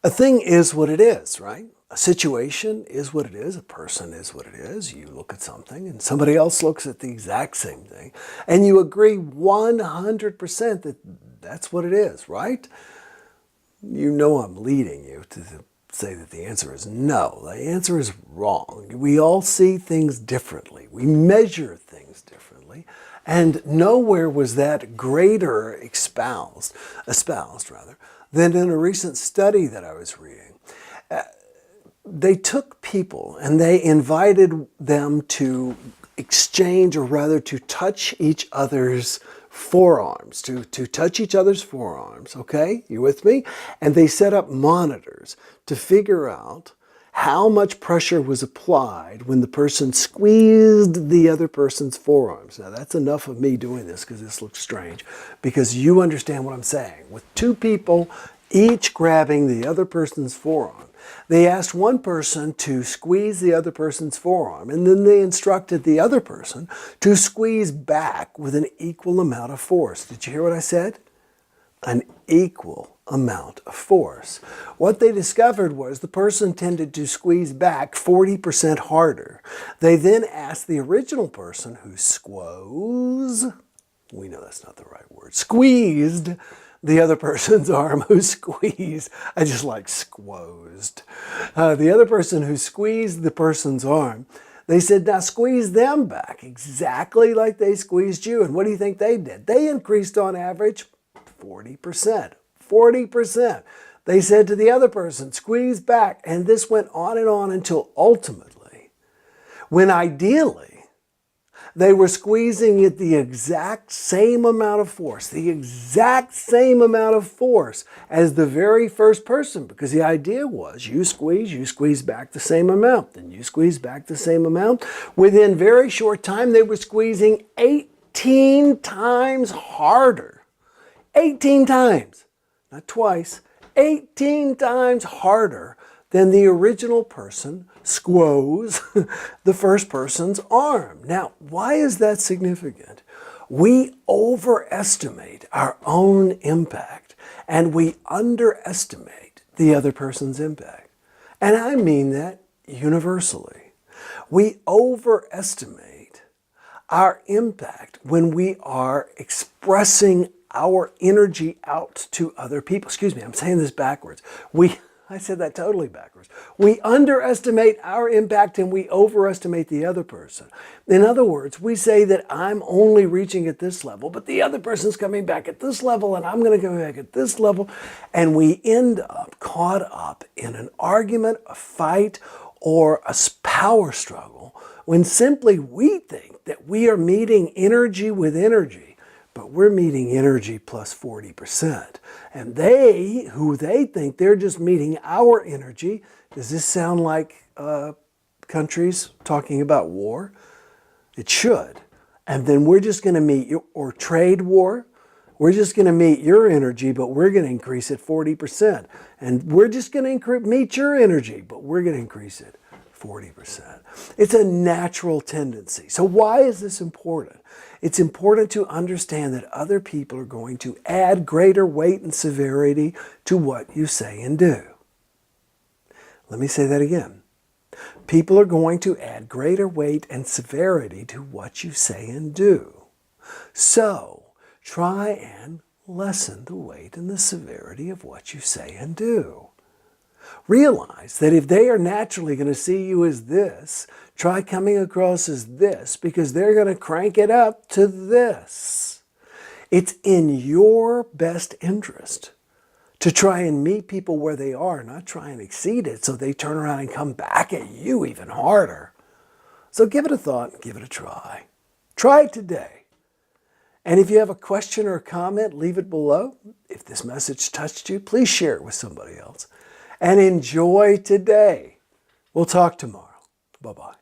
A thing is what it is, right? A situation is what it is. A person is what it is. You look at something and somebody else looks at the exact same thing and you agree 100% that that's what it is, right? You know I'm leading you to say that the answer is no. The answer is wrong. We all see things differently. We measure things differently. And nowhere was that greater espoused than in a recent study that I was reading. They took people and they invited them to exchange, or rather to touch each other's forearms, to touch each other's forearms, okay? You with me? And they set up monitors to figure out how much pressure was applied when the person squeezed the other person's forearms. Now that's enough of me doing this because this looks strange, because you understand what I'm saying. With two people each grabbing the other person's forearm, they asked one person to squeeze the other person's forearm, and then they instructed the other person to squeeze back with an equal amount of force. Did you hear what I said? An equal amount of force. What they discovered was the person tended to squeeze back 40% harder. They then asked the original person who we know that's not the right word, squeezed the other person's arm, who squeezed, I just like squozed. The other person who squeezed the person's arm, they said, now squeeze them back exactly like they squeezed you. And what do you think they did? They increased on average 40%. 40%. They said to the other person, squeeze back. And this went on until ultimately, when ideally, they were squeezing at the exact same amount of force, the exact same amount of force as the very first person, because the idea was you squeeze back the same amount, then you squeeze back the same amount. Within very short time, they were squeezing 18 times harder. 18 times, not twice, 18 times harder than the original person squoze the first person's arm. Now, why is that significant? We overestimate our own impact and we underestimate the other person's impact. And I mean that universally. We overestimate our impact when we are expressing our energy out to other people. Excuse me, I'm saying this backwards. I said that totally backwards. We underestimate our impact and we overestimate the other person. In other words, we say that I'm only reaching at this level, but the other person's coming back at this level and I'm going to go back at this level. And we end up caught up in an argument, a fight, or a power struggle when simply we think that we are meeting energy with energy. But we're meeting energy plus 40%. And they think they're just meeting our energy. Does this sound like countries talking about war? It should. And then we're just going to meet or trade war. We're just going to meet your energy, but we're going to increase it 40%. And we're just going to meet your energy, but we're going to increase it 40%. It's a natural tendency. So why is this important? It's important to understand that other people are going to add greater weight and severity to what you say and do. Let me say that again. People are going to add greater weight and severity to what you say and do. So try and lessen the weight and the severity of what you say and do. Realize that if they are naturally going to see you as this, try coming across as this, because they're going to crank it up to this. It's in your best interest to try and meet people where they are, not try and exceed it so they turn around and come back at you even harder. So give it a thought, give it a try. Try it today. And if you have a question or a comment, leave it below. If this message touched you, please share it with somebody else. And enjoy today. We'll talk tomorrow. Bye-bye.